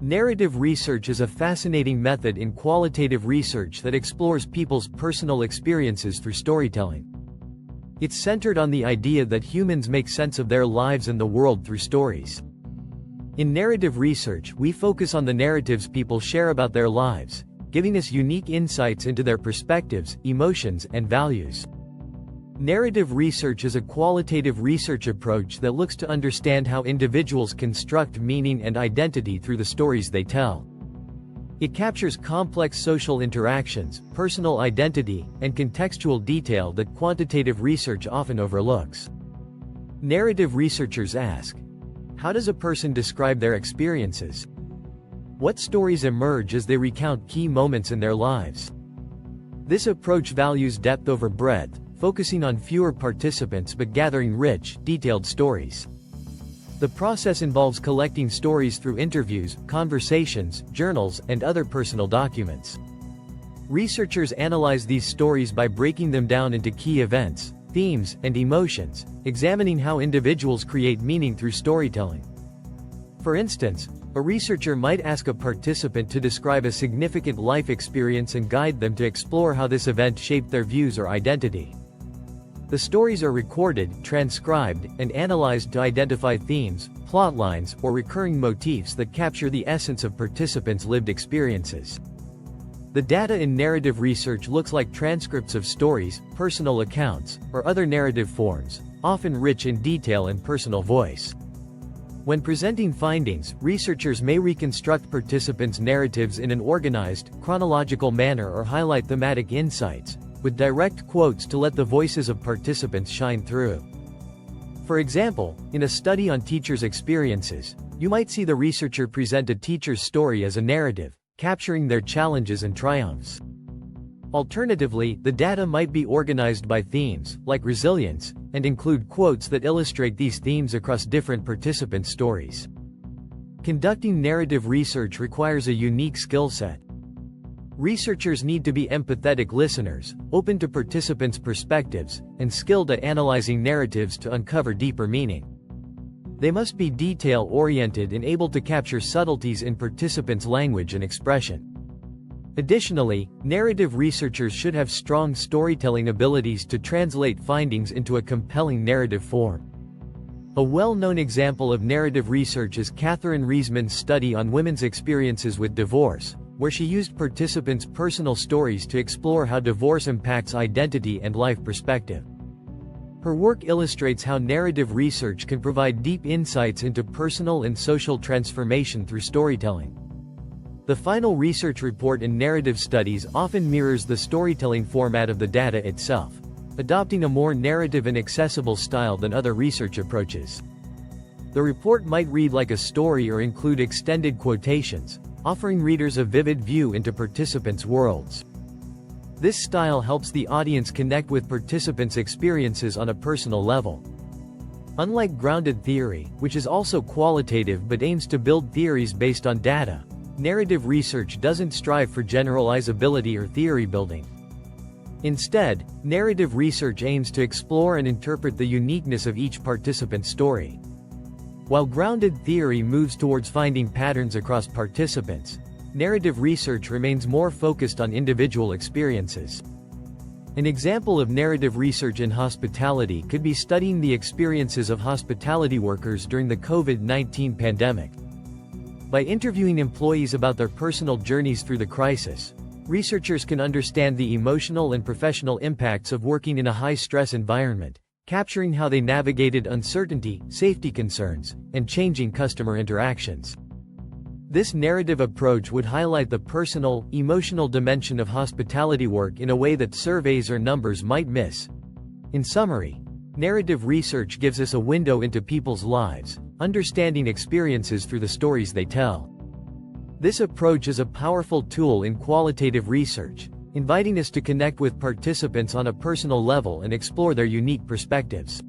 Narrative research is a fascinating method in qualitative research that explores people's personal experiences through storytelling. It's centered on the idea that humans make sense of their lives and the world through stories. In narrative research, we focus on the narratives people share about their lives, giving us unique insights into their perspectives, emotions, and values. Narrative research is a qualitative research approach that looks to understand how individuals construct meaning and identity through the stories they tell. It captures complex social interactions, personal identity, and contextual detail that quantitative research often overlooks. Narrative researchers ask, how does a person describe their experiences? What stories emerge as they recount key moments in their lives? This approach values depth over breadth, focusing on fewer participants but gathering rich, detailed stories. The process involves collecting stories through interviews, conversations, journals, and other personal documents. Researchers analyze these stories by breaking them down into key events, themes, and emotions, examining how individuals create meaning through storytelling. For instance, a researcher might ask a participant to describe a significant life experience and guide them to explore how this event shaped their views or identity. The stories are recorded, transcribed, and analyzed to identify themes, plot lines, or recurring motifs that capture the essence of participants' lived experiences. The data in narrative research looks like transcripts of stories, personal accounts, or other narrative forms, often rich in detail and personal voice. When presenting findings, researchers may reconstruct participants' narratives in an organized, chronological manner or highlight thematic insights, with direct quotes to let the voices of participants shine through. For example, in a study on teachers' experiences, you might see the researcher present a teacher's story as a narrative, capturing their challenges and triumphs. Alternatively, the data might be organized by themes, like resilience, and include quotes that illustrate these themes across different participants' stories. Conducting narrative research requires a unique skill set. Researchers need to be empathetic listeners, open to participants' perspectives, and skilled at analyzing narratives to uncover deeper meaning. They must be detail-oriented and able to capture subtleties in participants' language and expression. Additionally, narrative researchers should have strong storytelling abilities to translate findings into a compelling narrative form. A well-known example of narrative research is Catherine Reisman's study on women's experiences with divorce, where she used participants' personal stories to explore how divorce impacts identity and life perspective. Her work illustrates how narrative research can provide deep insights into personal and social transformation through storytelling. The final research report in narrative studies often mirrors the storytelling format of the data itself, adopting a more narrative and accessible style than other research approaches. The report might read like a story or include extended quotations, offering readers a vivid view into participants' worlds. This style helps the audience connect with participants' experiences on a personal level. Unlike grounded theory, which is also qualitative but aims to build theories based on data, narrative research doesn't strive for generalizability or theory building. Instead, narrative research aims to explore and interpret the uniqueness of each participant's story. While grounded theory moves towards finding patterns across participants, narrative research remains more focused on individual experiences. An example of narrative research in hospitality could be studying the experiences of hospitality workers during the COVID-19 pandemic. By interviewing employees about their personal journeys through the crisis, researchers can understand the emotional and professional impacts of working in a high-stress environment, capturing how they navigated uncertainty, safety concerns, and changing customer interactions. This narrative approach would highlight the personal, emotional dimension of hospitality work in a way that surveys or numbers might miss. In summary, narrative research gives us a window into people's lives, understanding experiences through the stories they tell. This approach is a powerful tool in qualitative research, inviting us to connect with participants on a personal level and explore their unique perspectives.